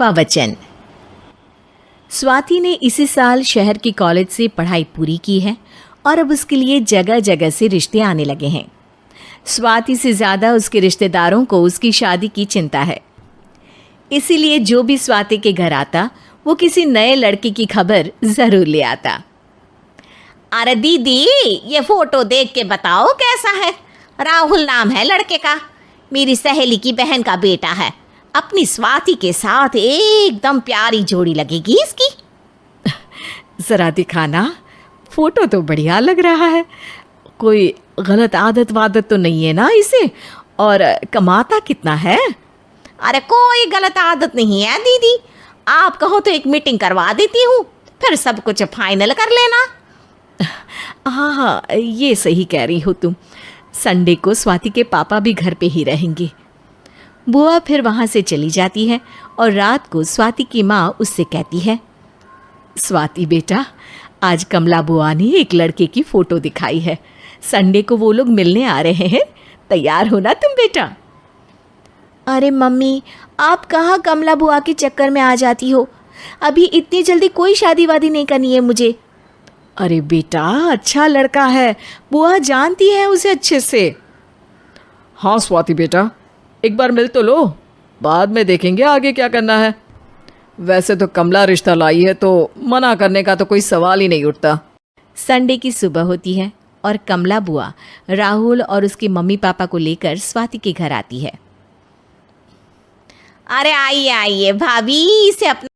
आठवां वचन। स्वाति ने इसी साल शहर के कॉलेज से पढ़ाई पूरी की है और अब उसके लिए जगह जगह से रिश्ते आने लगे हैं। स्वाति से ज़्यादा उसके रिश्तेदारों को उसकी शादी की चिंता है। इसीलिए जो भी स्वाति के घर आता वो किसी नए लड़के की खबर ज़रूर ले आता। अरे दीदी, ये फोटो देख के बताओ कैसा है। राहुल नाम है लड़के का, मेरी सहेली की बहन का बेटा है। अपनी स्वाति के साथ एकदम प्यारी जोड़ी लगेगी इसकी। ज़रा दिखाना, फोटो तो बढ़िया लग रहा है। कोई गलत आदत वादत तो नहीं है ना इसे? और कमाता कितना है? अरे कोई गलत आदत नहीं है दीदी, आप कहो तो एक मीटिंग करवा देती हूँ, फिर सब कुछ फाइनल कर लेना। हाँ हाँ, ये सही कह रही हो तुम। संडे को स्वाति के पापा भी घर पे ही रहेंगे। बुआ फिर वहाँ से चली जाती है और रात को स्वाति की माँ उससे कहती है, स्वाति बेटा, आज कमला बुआ ने एक लड़के की फ़ोटो दिखाई है। संडे को वो लोग मिलने आ रहे हैं, तैयार हो ना तुम बेटा? अरे मम्मी, आप कहाँ कमला बुआ के चक्कर में आ जाती हो? अभी इतनी जल्दी कोई शादी वादी नहीं करनी है मुझे। अरे बेटा, अच्छा लड़का है, बुआ जानती है उसे अच्छे से। हाँ स्वाति बेटा, एक बार मिल तो लो, बाद में देखेंगे आगे क्या करना है। वैसे तो कमला रिश्ता लाई है तो मना करने का तो कोई सवाल ही नहीं उठता। संडे की सुबह होती है और कमला बुआ राहुल और उसके मम्मी पापा को लेकर स्वाति के घर आती है। अरे आइए आइए भाभी, इसे अपना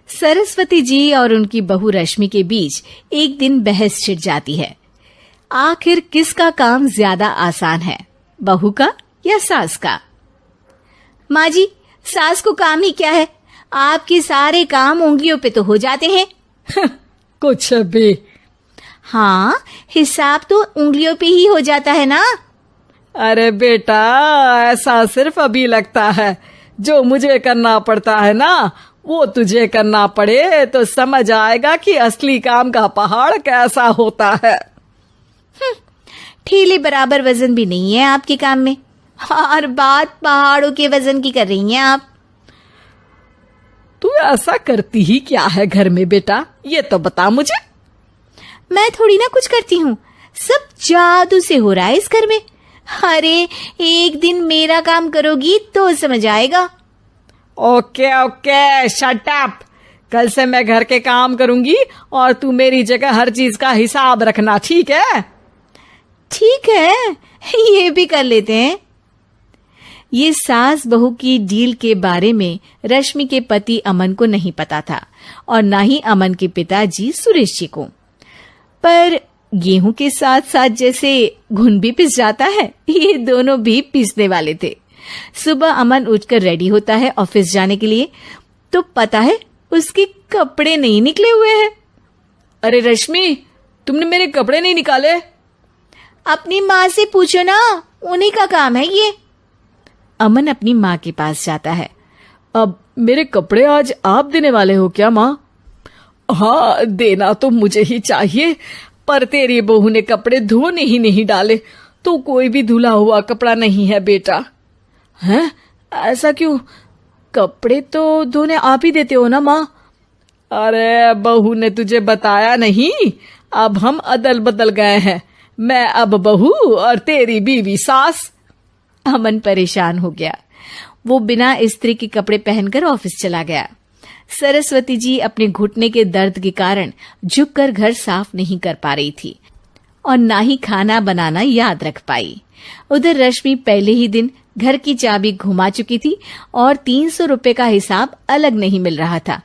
सरस्वती जी और उनकी बहू रश्मि के बीच एक दिन बहस छिड़ जाती है। आखिर किसका काम ज्यादा आसान है, बहू का या सास का? माँ जी, सास को काम ही क्या है, आपके सारे काम उंगलियों पे तो हो जाते हैं। कुछ भी। हाँ, हिसाब तो उंगलियों पे ही हो जाता है ना। अरे बेटा, ऐसा सिर्फ अभी लगता है। जो मुझे करना पड़ता है ना, वो तुझे करना पड़े तो समझ आएगा कि असली काम का पहाड़ कैसा होता है। ठेले बराबर वजन भी नहीं है आपके काम में, और बात पहाड़ों के वजन की कर रही हैं आप। तू ऐसा करती ही क्या है घर में बेटा, ये तो बता मुझे। मैं थोड़ी ना कुछ करती हूँ, सब जादू से हो रहा है इस घर में। अरे एक दिन मेरा काम करोगी तो समझ आएगा। Okay okay, shut up. कल से मैं घर के काम करूंगी और तू मेरी जगह हर चीज का हिसाब रखना, ठीक है? ठीक है, ये भी कर लेते हैं। ये सास बहू की डील के बारे में रश्मि के पति अमन को नहीं पता था और ना ही अमन के पिताजी सुरेश जी को। पर गेहूं के साथ साथ जैसे घुन भी पिस जाता है, ये दोनों भी पिसने वाले थे। सुबह अमन उठकर रेडी होता है ऑफिस जाने के लिए, तो पता है उसके कपड़े नहीं निकले हुए हैं। अरे रश्मि, तुमने मेरे कपड़े नहीं निकाले? अपनी माँ से पूछो ना, उन्हीं का काम है ये। अमन अपनी माँ के पास जाता है। अब मेरे कपड़े आज आप देने वाले हो क्या माँ? हाँ, देना तो मुझे ही चाहिए, पर तेरी बहू ने कपड़े धोने ही नहीं डाले, तो कोई भी धुला हुआ कपड़ा नहीं है बेटा। हैं? ऐसा क्यों? कपड़े तो धोने आप ही देते हो ना माँ? अरे बहू ने तुझे बताया नहीं, अब हम अदल बदल गए हैं। मैं अब बहू और तेरी बीवी सास। अमन परेशान हो गया। वो बिना इस्त्री के कपड़े पहनकर ऑफिस चला गया। सरस्वती जी अपने घुटने के दर्द के कारण झुककर घर साफ नहीं कर पा रही थी और ना ही खाना बनाना याद रख पाई। उधर रश्मि पहले ही दिन घर की चाबी घुमा चुकी थी और 300 रुपए का हिसाब अलग नहीं मिल रहा था।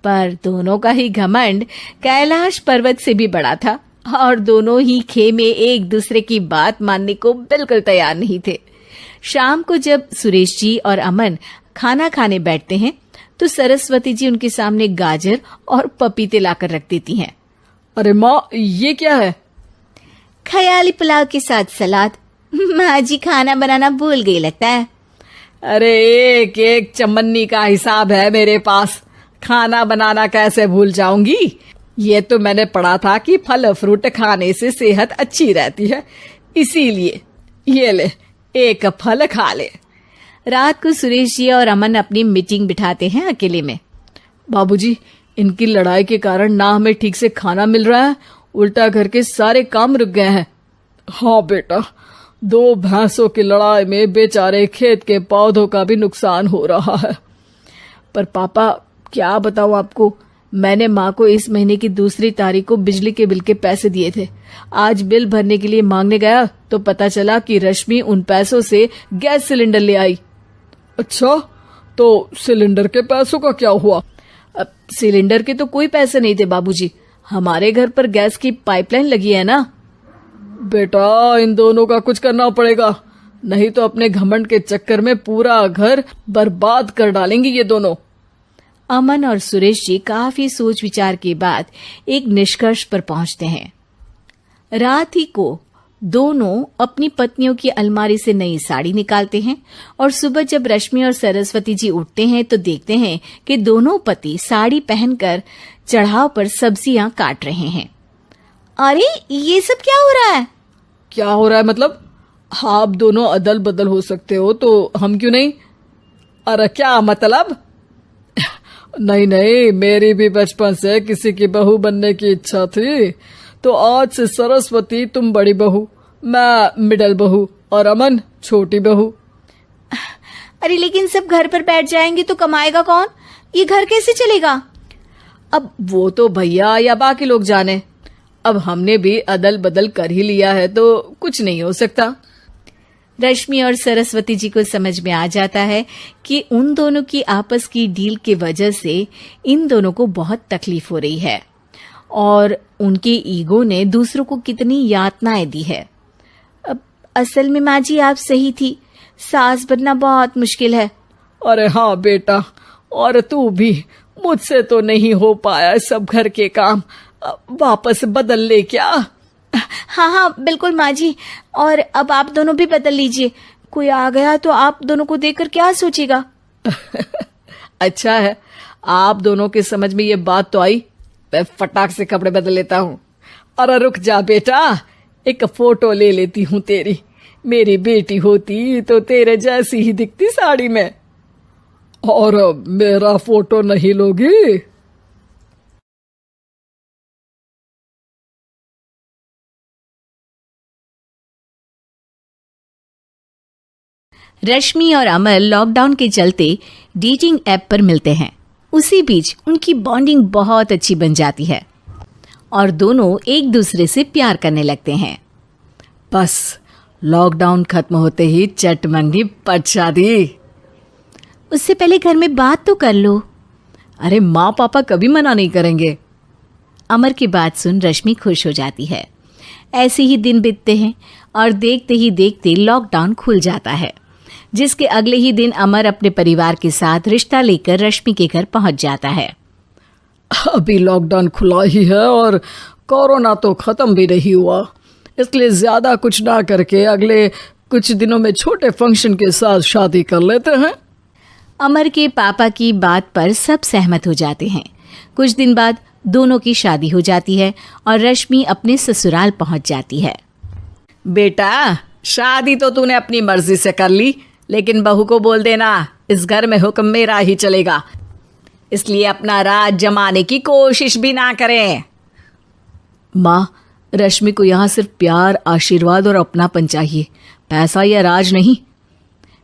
पर दोनों का ही घमंड कैलाश पर्वत से भी बड़ा था और दोनों ही खेमे एक दूसरे की बात मानने को बिल्कुल तैयार नहीं थे। शाम को जब सुरेश जी और अमन खाना खाने बैठते हैं तो सरस्वती जी उनके सामने गाजर और पपीते लाकर रख देती हैं। अरे माँ, ये क्या है? ख्याली पुलाव के साथ सलाद। माँ जी खाना बनाना भूल गई लगता है। अरे एक एक चमन्नी का हिसाब है मेरे पास, खाना बनाना कैसे भूल जाऊंगी? ये तो मैंने पढ़ा था कि फल फ्रूट खाने से सेहत अच्छी रहती है, इसीलिए ये ले, एक फल खा ले। रात को सुरेश जी और अमन अपनी मीटिंग बिठाते हैं अकेले में। बाबूजी, इनकी लड़ाई के कारण ना हमें ठीक से खाना मिल रहा है, उल्टा घर के सारे काम रुक गए हैं। हाँ बेटा, 2 भैंसों की लड़ाई में बेचारे खेत के पौधों का भी नुकसान हो रहा है। पर पापा, क्या बताऊं आपको, मैंने माँ को इस महीने की 2 तारीख को बिजली के बिल के पैसे दिए थे। आज बिल भरने के लिए मांगने गया तो पता चला कि रश्मि उन पैसों से गैस सिलेंडर ले आई। अच्छा, तो सिलेंडर के पैसों का क्या हुआ? अब सिलेंडर के तो कोई पैसे नहीं थे बाबूजी, हमारे घर पर गैस की पाइपलाइन लगी है ना। बेटा, इन दोनों का कुछ करना पड़ेगा, नहीं तो अपने घमंड के चक्कर में पूरा घर बर्बाद कर डालेंगे ये दोनों। अमन और सुरेश जी काफी सोच विचार के बाद एक निष्कर्ष पर पहुंचते हैं। रात ही को दोनों अपनी पत्नियों की अलमारी से नई साड़ी निकालते हैं और सुबह जब रश्मि और सरस्वती जी उठते हैं तो देखते हैं कि दोनों पति साड़ी पहनकर चढ़ाव पर सब्जियां काट रहे हैं। अरे ये सब क्या हो रहा है? क्या हो रहा है मतलब? आप दोनों अदल बदल हो सकते हो तो हम क्यों नहीं? अरे क्या मतलब? नहीं नहीं, मेरी भी बचपन से किसी की बहू बनने की इच्छा थी, तो आज से सरस्वती तुम बड़ी बहू, मैं मिडल बहू और अमन छोटी बहू। अरे लेकिन सब घर पर बैठ जाएंगे तो कमाएगा कौन? ये घर कैसे चलेगा? अब वो तो भैया या बाकी लोग जाने, अब हमने भी अदल बदल कर ही लिया है तो कुछ नहीं हो सकता। रश्मि और सरस्वती जी को समझ में आ जाता है कि उन दोनों की आपस की डील के वजह से इन दोनों को बहुत तकलीफ हो रही है और उनके ईगो ने दूसरों को कितनी यातनाएं दी है। अब असल में माँ जी आप सही थी, सास बनना बहुत मुश्किल है। अरे हाँ बेटा, और तू भी, मुझसे तो नहीं हो पाया सब घर के काम, वापस बदल ले क्या? हाँ हाँ बिल्कुल माँ जी, और अब आप दोनों भी बदल लीजिए। कोई आ गया तो आप दोनों को देखकर क्या सोचेगा? अच्छा है, आप दोनों के समझ में ये बात तो आई। मैं फटाक से कपड़े बदल लेता हूँ। अरे रुक जा बेटा, एक फोटो ले लेती हूँ तेरी। मेरी बेटी होती तो तेरे जैसी ही दिखती साड़ी में। और मेरा फोटो नहीं लोगी? रश्मि और अमर लॉकडाउन के चलते डेटिंग ऐप पर मिलते हैं। उसी बीच उनकी बॉन्डिंग बहुत अच्छी बन जाती है और दोनों एक दूसरे से प्यार करने लगते हैं। बस लॉकडाउन खत्म होते ही चट मंडी पट शादी। उससे पहले घर में बात तो कर लो। अरे माँ पापा कभी मना नहीं करेंगे। अमर की बात सुन रश्मि खुश हो जाती है। ऐसे ही दिन बीतते हैं और देखते ही देखते लॉकडाउन खुल जाता है, जिसके अगले ही दिन अमर अपने परिवार के साथ रिश्ता लेकर रश्मि के घर पहुंच जाता है। अभी लॉकडाउन खुला ही है और कोरोना तो खत्म भी नहीं हुआ, इसलिए ज्यादा कुछ ना करके अगले कुछ दिनों में छोटे फंक्शन के साथ शादी कर लेते हैं। अमर के पापा की बात पर सब सहमत हो जाते हैं। कुछ दिन बाद दोनों की शादी हो जाती है और रश्मि अपने ससुराल पहुंच जाती है। बेटा, शादी तो तूने अपनी मर्जी से कर ली, लेकिन बहू को बोल देना इस घर में हुक्म मेरा ही चलेगा, इसलिए अपना राज जमाने की कोशिश भी ना करें। माँ, रश्मि को यहाँ सिर्फ प्यार, आशीर्वाद और अपनापन चाहिए, पैसा या राज नहीं।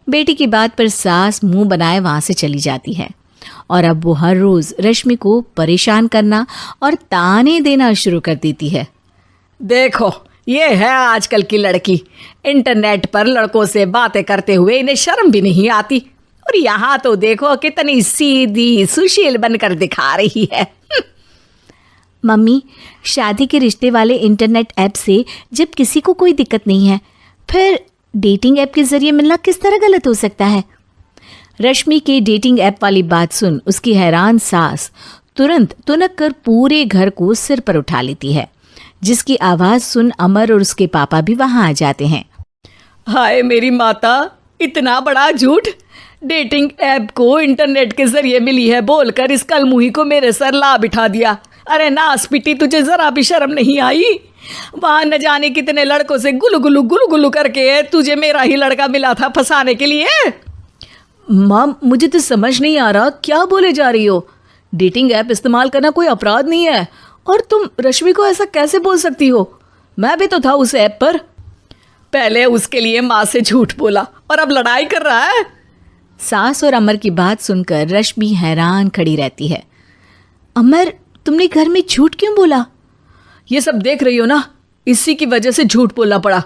बेटी की बात पर सास मुंह बनाए वहां से चली जाती है और अब वो हर रोज रश्मि को परेशान करना और ताने देना शुरू कर देती है। देखो, ये है आजकल की लड़की, इंटरनेट पर लड़कों से बातें करते हुए इन्हें शर्म भी नहीं आती, और यहाँ तो देखो कितनी सीधी सुशील बनकर दिखा रही है। मम्मी, शादी के रिश्ते वाले इंटरनेट ऐप से जब किसी को कोई दिक्कत नहीं है, फिर डेटिंग ऐप के जरिए मिलना किस तरह गलत हो सकता है? रश्मि के डेटिंग ऐप वाली बात सुन उसकी हैरान सास तुरंत तुनक कर पूरे घर को सिर पर उठा लेती है, जिसकी आवाज सुन अमर और उसके पापा भी वहां आ जाते हैं। हाय मेरी माता, इतना बड़ा झूठ! डेटिंग ऐप को इंटरनेट के जरिए मिली है बोलकर इस कलमुही को मेरे सर ला बिठा दिया। अरे नास पिटी, तुझे जरा भी शर्म नहीं आई? वहां न जाने कितने लड़कों से गुलु गुलु करके तुझे मेरा ही लड़का मिला था फंसाने के लिए। माँ, मुझे तो समझ नहीं आ रहा क्या बोले जा रही हो। डेटिंग ऐप इस्तेमाल करना कोई अपराध नहीं है, और तुम रश्मि को ऐसा कैसे बोल सकती हो? मैं भी तो था उस ऐप पर। पहले उसके लिए माँ से झूठ बोला और अब लड़ाई कर रहा है। सास और अमर की बात सुनकर रश्मि हैरान खड़ी रहती है। अमर, तुमने घर में झूठ क्यों बोला? ये सब देख रही हो ना, इसी की वजह से झूठ बोलना पड़ा।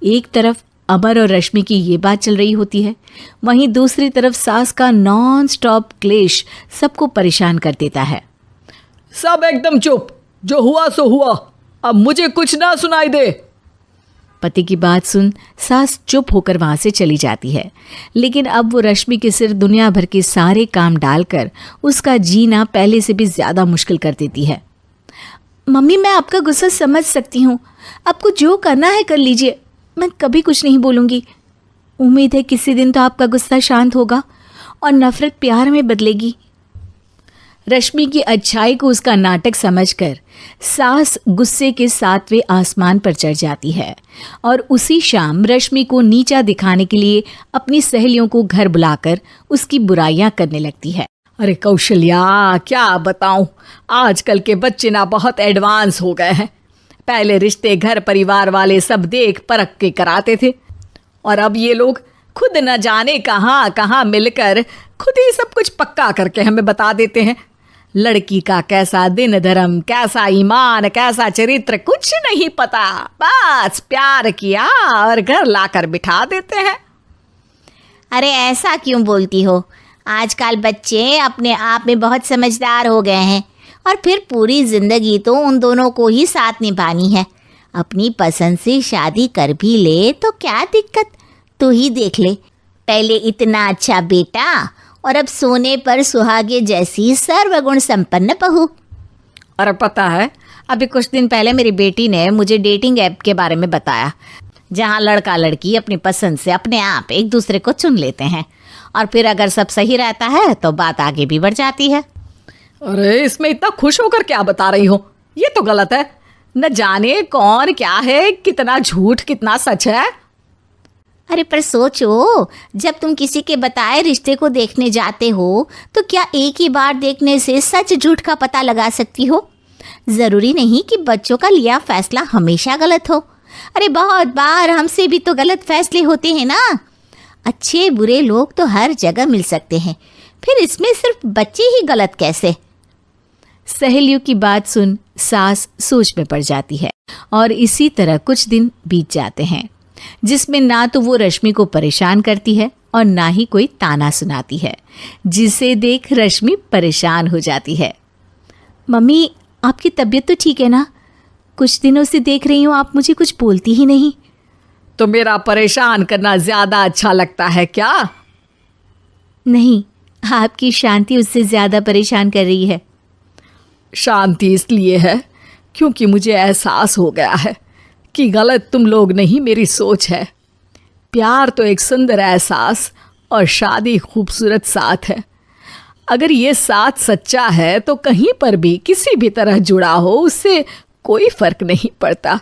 एक तरफ अमर और रश्मि की ये बात चल रही होती है, वहीं दूसरी तरफ सास का नॉन स्टॉप क्लेश सबको परेशान कर देता है। सब एकदम चुप, जो हुआ सो हुआ, अब मुझे कुछ ना सुनाई दे। पति की बात सुन सास चुप होकर वहां से चली जाती है, लेकिन अब वो रश्मि के सिर दुनिया भर के सारे काम डालकर उसका जीना पहले से भी ज्यादा मुश्किल कर देती है। मम्मी, मैं आपका गुस्सा समझ सकती हूँ, आपको जो करना है कर लीजिए, मैं कभी कुछ नहीं बोलूँगी। उम्मीद है किसी दिन तो आपका गुस्सा शांत होगा और नफरत प्यार में बदलेगी। रश्मि की अच्छाई को उसका नाटक समझकर सास गुस्से के 7वें आसमान पर चढ़ जाती है और उसी शाम रश्मि को नीचा दिखाने के लिए अपनी सहेलियों को घर बुलाकर उसकी बुराइयां करने लगती है। अरे कौशल्या, क्या बताऊं, आजकल के बच्चे ना बहुत एडवांस हो गए हैं। पहले रिश्ते घर परिवार वाले सब देख परख के कराते थे, और अब ये लोग खुद न जाने कहाँ कहाँ मिलकर खुद ही सब कुछ पक्का करके हमें बता देते हैं। लड़की का कैसा दिन धर्म, कैसा ईमान, कैसा चरित्र कुछ नहीं पता, बस प्यार किया और घर लाकर बिठा देते हैं। अरे ऐसा क्यों बोलती हो? आजकल बच्चे अपने आप में बहुत समझदार हो गए हैं, और फिर पूरी जिंदगी तो उन दोनों को ही साथ निभानी है। अपनी पसंद से शादी कर भी ले तो क्या दिक्कत, तू ही देख ले, पहले इतना अच्छा बेटा और अब सोने पर सुहागे जैसी सर्वगुण संपन्न बहू। और पता है, अभी कुछ दिन पहले मेरी बेटी ने मुझे डेटिंग ऐप के बारे में बताया, जहाँ लड़का लड़की अपनी पसंद से अपने आप एक दूसरे को चुन लेते हैं, और फिर अगर सब सही रहता है तो बात आगे भी बढ़ जाती है। अरे इसमें इतना खुश होकर क्या बता रही हो? ये तो गलत है। न जाने कौन क्या है, कितना झूठ कितना सच है। अरे पर सोचो, जब तुम किसी के बताए रिश्ते को देखने जाते हो तो क्या एक ही बार देखने से सच झूठ का पता लगा सकती हो? ज़रूरी नहीं कि बच्चों का लिया फैसला हमेशा गलत हो। अरे बहुत बार हमसे भी तो गलत फैसले होते हैं ना। अच्छे बुरे लोग तो हर जगह मिल सकते हैं, फिर इसमें सिर्फ बच्चे ही गलत कैसे? सहेलियों की बात सुन सास सोच में पड़ जाती है, और इसी तरह कुछ दिन बीत जाते हैं, जिसमें ना तो वो रश्मि को परेशान करती है और ना ही कोई ताना सुनाती है, जिसे देख रश्मि परेशान हो जाती है। मम्मी, आपकी तबीयत तो ठीक है ना? कुछ दिनों से देख रही हूँ आप मुझे कुछ बोलती ही नहीं। तो मेरा परेशान करना ज्यादा अच्छा लगता है क्या? नहीं, आपकी शांति उससे ज्यादा परेशान कर रही है। शांति इसलिए है क्योंकि मुझे एहसास हो गया है कि गलत तुम लोग नहीं, मेरी सोच है। प्यार तो एक सुंदर एहसास और शादी खूबसूरत साथ है। अगर ये साथ सच्चा है तो कहीं पर भी किसी भी तरह जुड़ा हो, उससे कोई फर्क नहीं पड़ता।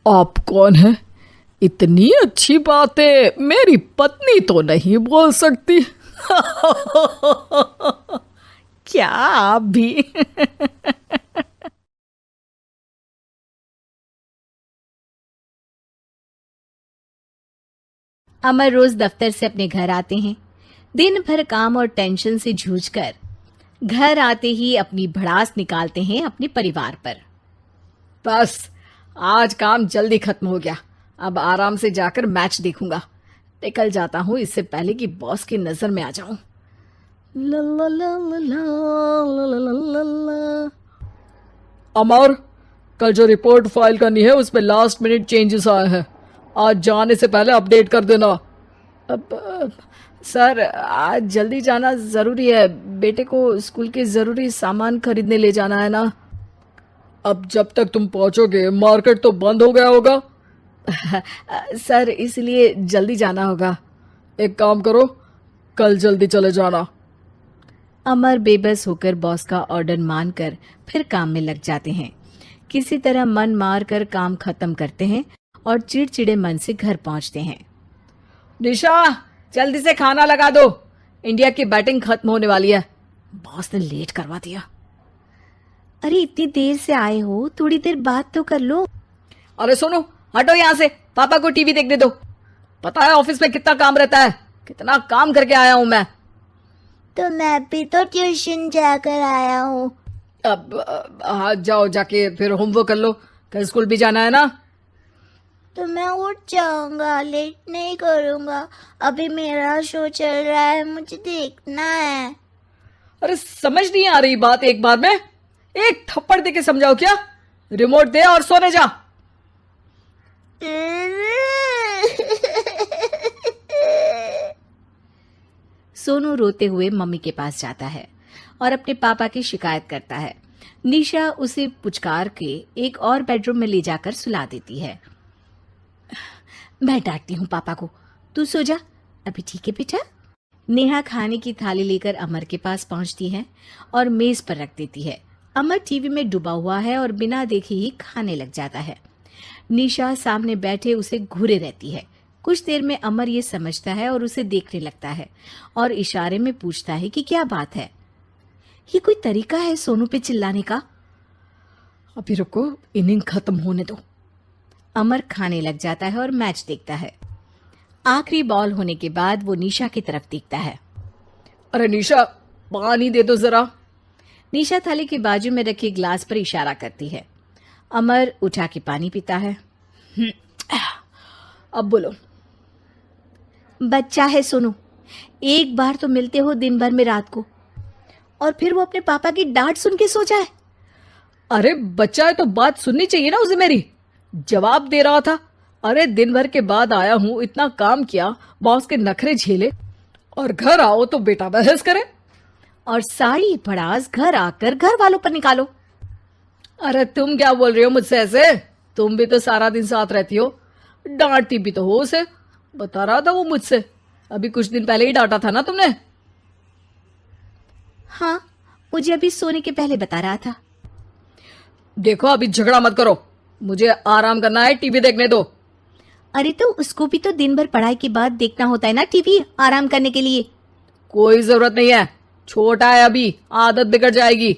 आप कौन है? इतनी अच्छी बातें मेरी पत्नी तो नहीं बोल सकती। क्या आप भी? अमर रोज दफ्तर से अपने घर आते हैं। दिन भर काम और टेंशन से जूझकर घर आते ही अपनी भड़ास निकालते हैं अपने परिवार पर। बस आज काम जल्दी खत्म हो गया, अब आराम से जाकर मैच देखूंगा। निकल जाता हूँ इससे पहले कि बॉस की नजर में आ जाऊं। ला ला ला ला ला ला ला ला। अमर, कल जो रिपोर्ट फाइल करनी है उसमें लास्ट मिनट चेंजेस आए हैं, आज जाने से पहले अपडेट कर देना। अब सर, आज जल्दी जाना ज़रूरी है, बेटे को स्कूल के ज़रूरी सामान खरीदने ले जाना है ना। अब जब तक तुम पहुंचोगे मार्केट तो बंद हो गया होगा। सर, इसलिए जल्दी जाना होगा। एक काम करो, कल जल्दी चले जाना। अमर बेबस होकर बॉस का ऑर्डर मानकर फिर काम में लग जाते हैं। किसी तरह मन मार कर काम खत्म करते हैं और चिड़चिड़े मन से घर पहुंचते हैं। निशा, जल्दी से खाना लगा दो, इंडिया की बैटिंग खत्म होने वाली है। बॉस ने लेट करवा दिया। अरे इतनी देर से आए हो, थोड़ी देर बात तो कर लो। अरे सुनो, हटो यहाँ से, पापा को टीवी देखने दो। पता है ऑफिस में कितना काम रहता है, कितना काम करके आया हूं मैं। तो मैं भी तो ट्यूशन जाकर आया हूँ। अब हाँ, जाओ जाके फिर होमवर्क कर लो, कल स्कूल भी जाना है ना। तो मैं उठ जाऊंगा, लेट नहीं करूंगा, अभी मेरा शो चल रहा है, मुझे देखना है। अरे समझ नहीं आ रही बात, एक बार में एक थप्पड़ दे के समझाओ क्या? रिमोट दे और सोने जा। सोनू रोते हुए मम्मी के पास जाता है और अपने पापा की शिकायत करता है। निशा उसे पुचकार के एक और बेडरूम में ले जाकर सुला देती है। मैं डांटती हूँ पापा को, तू सो जा अभी, ठीक है बेटा। नेहा खाने की थाली लेकर अमर के पास पहुंचती है और मेज पर रख देती है। अमर टीवी में डूबा हुआ है और बिना देखे ही खाने लग जाता है। निशा सामने बैठे उसे घूरे रहती है। कुछ देर में अमर ये समझता है और उसे देखने लगता है और इशारे में पूछता है कि क्या बात है। ये कोई तरीका है सोनू पे चिल्लाने का? अभी रुको, इनिंग खत्म होने दो। अमर खाने लग जाता है और मैच देखता है। आखिरी बॉल होने के बाद वो निशा की तरफ देखता है। अरे निशा, पानी दे दो जरा। निशा थाली के बाजू में रखे ग्लास पर इशारा करती है। अमर उठा के पानी पीता है। अब बोलो। बच्चा है सोनू, एक बार तो मिलते हो दिन भर में रात को, और फिर वो अपने पापा की डांट सुन के सो जाए। अरे बच्चा है तो बात सुननी चाहिए ना उसे मेरी। जवाब दे रहा था। अरे दिन भर के बाद आया हूं, इतना काम किया, बॉस के नखरे झेले, और घर आओ तो बेटा बहस करे। और सारी भड़ास घर आकर घर वालों पर निकालो। अरे तुम क्या बोल रही हो मुझसे ऐसे? तुम भी तो सारा दिन साथ रहती हो, डांटती भी तो हो उसे। बता रहा था वो मुझसे, अभी कुछ दिन पहले ही डांटा था ना तुमने। हाँ, मुझे अभी सोने के पहले बता रहा था। देखो अभी झगड़ा मत करो, मुझे आराम करना है, टीवी देखने दो। अरे तो उसको भी तो दिन भर पढ़ाई के बाद देखना होता है ना टीवी, आराम करने के लिए। कोई जरूरत नहीं है, छोटा है अभी, आदत बिगड़ जाएगी।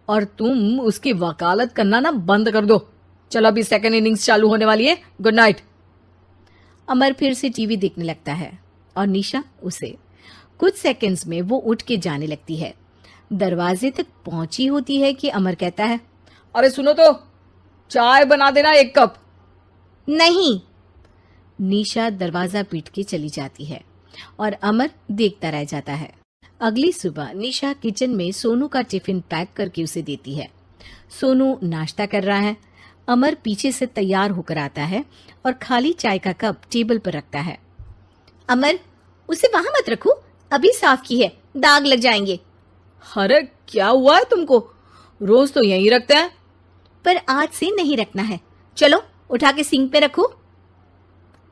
और तुम उसकी वकालत करना ना बंद कर दो। चलो अभी सेकंड इनिंग्स चालू होने वाली है, गुड नाइट। अमर फिर से टीवी देखने लगता है और निशा उसे। कुछ सेकंड्स में वो उठ के जाने लगती है। दरवाजे तक पहुंची होती है कि अमर कहता है, अरे सुनो तो, चाय बना देना 1 कप। नहीं। निशा दरवाजा पीट के चली जाती है और अमर देखता रह जाता है। अगली सुबह निशा किचन में सोनू का टिफिन पैक करके उसे देती है। सोनू नाश्ता कर रहा है। अमर पीछे से तैयार होकर आता है और खाली चाय का कप टेबल पर रखता है। अमर, उसे वहां मत रखो, अभी साफ की है, दाग लग जाएंगे। अरे क्या हुआ है तुमको? रोज तो यहीं रखते हैं। पर आज से नहीं रखना है, चलो उठा के सिंक पे रखो।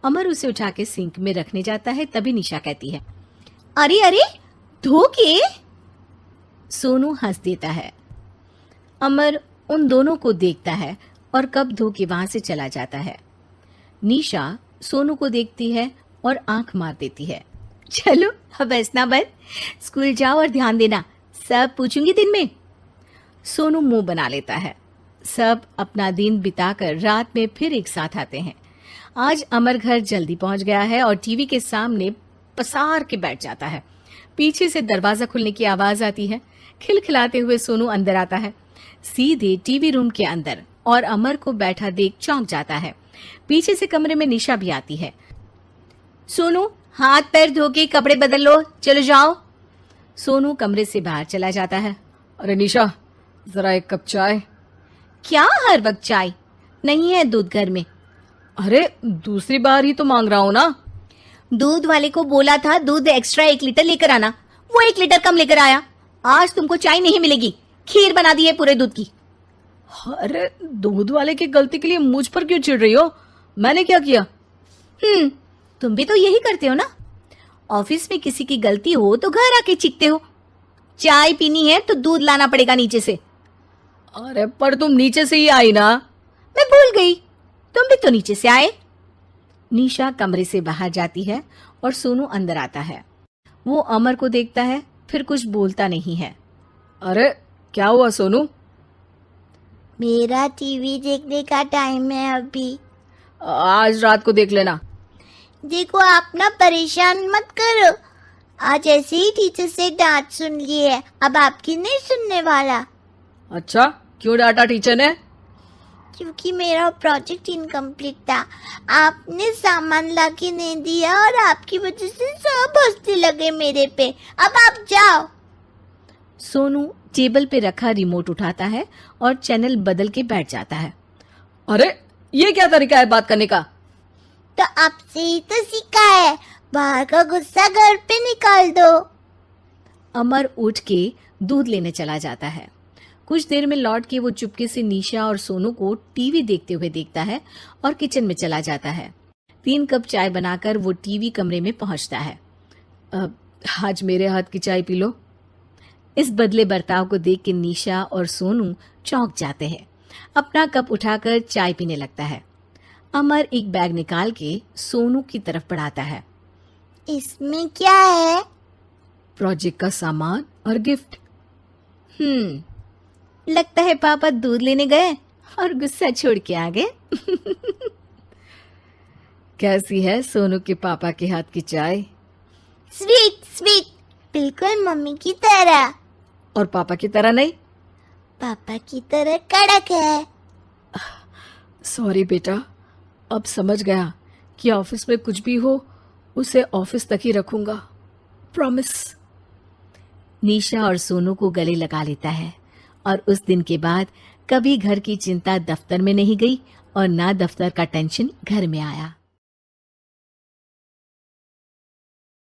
अमर उसे उठा के सिंक में रखने जाता है, तभी निशा कहती है, अरे अरे धो के। सोनू हंस देता है। अमर उन दोनों को देखता है और कप धो के वहां से चला जाता है। निशा सोनू को देखती है और आंख मार देती है। चलो अब हंसना बंद, स्कूल जाओ और ध्यान देना, सब पूछूंगी दिन में। सोनू मुंह बना लेता है। सब अपना दिन बिताकर रात में फिर एक साथ आते हैं। आज अमर घर जल्दी पहुंच गया है और टीवी के सामने पसार के बैठ जाता है। पीछे से दरवाजा खुलने की आवाज आती है। खिलखिलाते हुए सोनू अंदर आता है, सीधे टीवी रूम के अंदर, और अमर को बैठा देख चौंक जाता है। पीछे से कमरे में निशा भी आती है। सोनू, हाथ पैर धो के कपड़े बदल लो, चलो जाओ। सोनू कमरे से बाहर चला जाता है। अरे निशा, जरा 1 कप चाय। क्या हर वक्त चाय? नहीं है दूध घर में। अरे दूसरी बार ही तो मांग रहा हूं ना। दूध वाले को बोला था दूध एक्स्ट्रा 1 लीटर लेकर आना, वो 1 लीटर कम लेकर आया। आज तुमको चाय नहीं मिलेगी, खीर बना दी है पूरे दूध की। अरे दूध वाले की गलती के लिए मुझ पर क्यों चिढ़ रही हो? मैंने क्या किया? तुम भी तो यही करते हो ना। ऑफिस में किसी की गलती हो तो घर आके चीखते हो। चाय पीनी है तो दूध लाना पड़ेगा नीचे से। अरे पर तुम नीचे से ही आई ना। मैं भूल गई, तुम भी तो नीचे से आए। निशा कमरे से बाहर जाती है और सोनू अंदर आता है। वो अमर को देखता है, फिर कुछ बोलता नहीं है। अरे क्या हुआ सोनू? मेरा टीवी देखने का टाइम है अभी। आज रात को देख लेना। देखो आप ना परेशान मत करो, आज ऐसे ही टीचर से डांट सुन ली है, अब आपकी नहीं सुनने वाला। अच्छा, क्यों डांटा टीचर ने? क्योंकि मेरा प्रोजेक्ट इनकम्प्लीट था, आपने सामान ला के नहीं दिया और आपकी वजह से सब हंसने लगे मेरे पे। अब आप जाओ। सोनू टेबल पे रखा रिमोट उठाता है और चैनल बदल के बैठ जाता है। अरे ये क्या तरीका है बात करने का? तो आपसे ही तो सीखा है, बाहर का गुस्सा घर पे निकाल दो। अमर उठ के दूध लेने चला जाता है। कुछ देर में लौट के वो चुपके से निशा और सोनू को टीवी देखते हुए देखता है और किचन में चला जाता है। 3 कप चाय बनाकर वो टीवी कमरे में पहुंचता है। आज मेरे हाथ की चाय पी लो। इस बदले बर्ताव को देख के निशा और सोनू चौंक जाते हैं। अपना कप उठाकर चाय पीने लगता है। अमर एक बैग निकाल के सोनू की तरफ बढ़ाता है। इसमें क्या है? प्रोजेक्ट का सामान और गिफ्ट। लगता है पापा दूध लेने गए और गुस्सा छोड़ के आ गए। कैसी है सोनू के पापा के हाथ की चाय? स्वीट स्वीट, बिल्कुल मम्मी की तरह। और पापा की तरह नहीं? पापा की तरह कड़क है। सॉरी बेटा, अब समझ गया कि ऑफिस में कुछ भी हो उसे ऑफिस तक ही रखूंगा, प्रॉमिस। निशा और सोनू को गले लगा लेता है और उस दिन के बाद कभी घर की चिंता दफ्तर में नहीं गई और ना दफ्तर का टेंशन घर में आया।